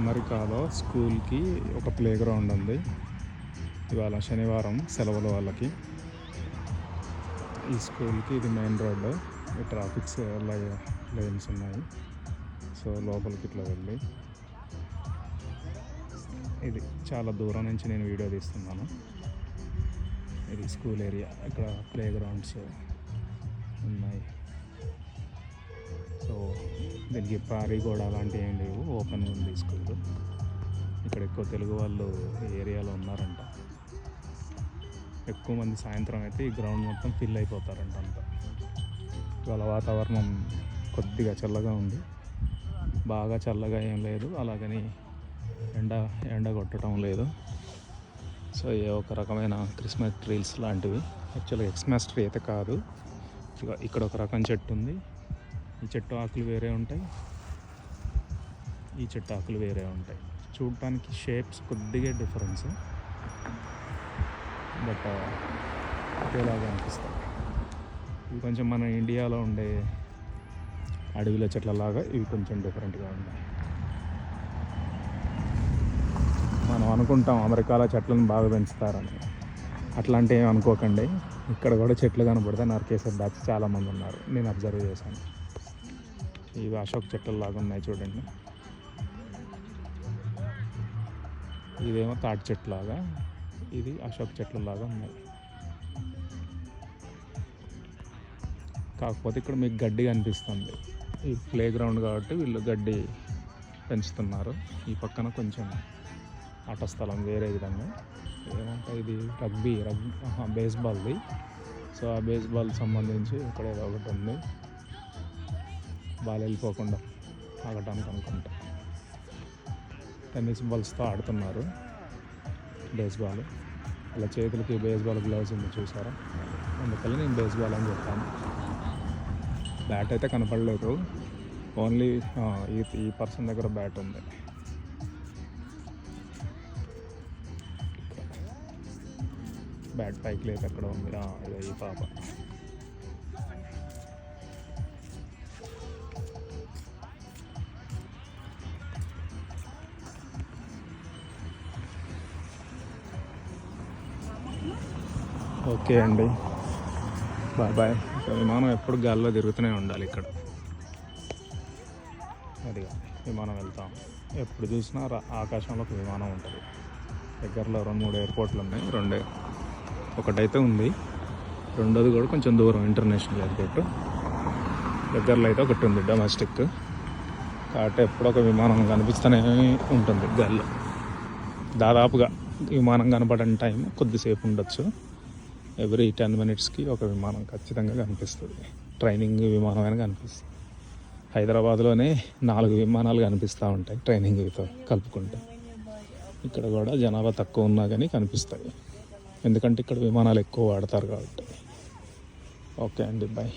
అమెరికాలో స్కూల్కి ఒక ప్లే గ్రౌండ్ ఉంది. ఇవాళ శనివారం సెలవుల వాళ్ళకి. ఈ స్కూల్కి ఇది మెయిన్ రోడ్డు. ఈ ట్రాఫిక్స్ లైన్స్ ఉన్నాయి. సో లోపలికి ఇట్లా వెళ్ళి, ఇది చాలా దూరం నుంచి నేను వీడియో తీస్తున్నాను. ఇది స్కూల్ ఏరియా. ఇక్కడ ప్లే గ్రౌండ్స్ ఉన్నాయి. సో దీనికి పారీ కూడా అలాంటివి ఏం లేవు, ఓపెన్ ఉంది స్కూల్. ఇక్కడ ఎక్కువ తెలుగు వాళ్ళు ఈ ఏరియాలో ఉన్నారంట. ఎక్కువ మంది సాయంత్రం అయితే ఈ గ్రౌండ్ మొత్తం ఫిల్ అయిపోతారంట అంతా. ఇవాళ వాతావరణం కొద్దిగా చల్లగా ఉంది, బాగా చల్లగా ఏం లేదు, అలాగని ఎండ కొట్టడం లేదు. సో ఏ ఒక రకమైన క్రిస్మస్ ట్రీస్ లాంటివి. యాక్చువల్గా ఎక్స్మస్ ట్రీ అయితే కాదు. ఇక్కడ ఒక రకం చెట్టు ఉంది. ఈ చెట్టు ఆకులు వేరే ఉంటాయి, ఈ చెట్టు ఆకులు వేరే ఉంటాయి. చూడటానికి షేప్స్ కొద్దిగా డిఫరెన్స్, బట్ ఒకేలాగా అనిపిస్తాయి. ఇవి కొంచెం మన ఇండియాలో ఉండే అడవిలో చెట్లలాగా ఇవి కొంచెం డిఫరెంట్గా ఉన్నాయి. మనం అనుకుంటాం అమెరికాలో చెట్లను బాగా పెంచుతారని. అట్లాంటి ఏమి అనుకోకండి. ఇక్కడ కూడా చెట్లు కనబడితే నరికేసే బ్యాచ్ చాలామంది ఉన్నారు, నేను అబ్జర్వ్ చేశాను. ఇవి అశోక్ చెట్ల లాగా ఉన్నాయి చూడండి. ఇదేమో తాటి చెట్టు లాగా, ఇది అశోక్ చెట్ల లాగా ఉన్నాయి. కాకపోతే ఇక్కడ మీకు గడ్డి కనిపిస్తుంది. ఈ ప్లే గ్రౌండ్ కాబట్టి వీళ్ళు గడ్డి పెంచుతున్నారు. ఈ పక్కన కొంచెం ఆట స్థలం వేరే విధంగా. ఏమంటే ఇది బేస్బాల్ది. సో ఆ బేస్బాల్ సంబంధించి ఇక్కడ ఏదో ఒకటి ఉంది, బాల్ వెళ్ళిపోకుండా ఆగటానికి అనుకుంటా. టెన్నిస్ బాల్స్తో ఆడుతున్నారు బేస్బాల్. అలా చేతులకి బేస్బాల్ గ్లౌస్ ఉంది చూసారా, అందుకని నేను బేస్బాల్ అని చెప్పాను. బ్యాట్ అయితే కనపడలేదు, ఓన్లీ ఈ పర్సన్ దగ్గర బ్యాట్ ఉంది. బ్యాట్ పైకి లేదు, అక్కడ ఉంది. ఇదే ఈ పాప. ఓకే అండి, బాయ్ బాయ్. విమానం ఎప్పుడు గాల్లో తిరుగుతూనే ఉండాలి ఇక్కడ. అది విమానం వెళ్తాం, ఎప్పుడు చూసినా ఆకాశంలో ఒక విమానం ఉంటుంది. దగ్గరలో 2-3 ఎయిర్పోర్ట్లు ఉన్నాయి. ఒకటైతే ఉంది, రెండోది కూడా కొంచెం దూరం ఇంటర్నేషనల్ ఎయిర్పోర్ట్. దగ్గరలో అయితే ఒకటి ఉంది డొమెస్టిక్. కాబట్టి ఎప్పుడో ఒక విమానం కనిపిస్తూనే ఉంటుంది గాల్లో. దాదాపుగా విమానం కనపడని టైం కొద్దిసేపు ఉండొచ్చు. ఎవ్రీ 10 minutesకి ఒక విమానం ఖచ్చితంగా కనిపిస్తుంది. ట్రైనింగ్ విమానం అని కనిపిస్తుంది. హైదరాబాద్లోనే 4 విమానాలు కనిపిస్తూ ఉంటాయి ట్రైనింగ్తో కలుపుకుంటే. ఇక్కడ కూడా జనాభా తక్కువ ఉన్నా కానీ కనిపిస్తాయి, ఎందుకంటే ఇక్కడ విమానాలు ఎక్కువ వాడతారు కాబట్టి. ఓకే అండి, బాయ్.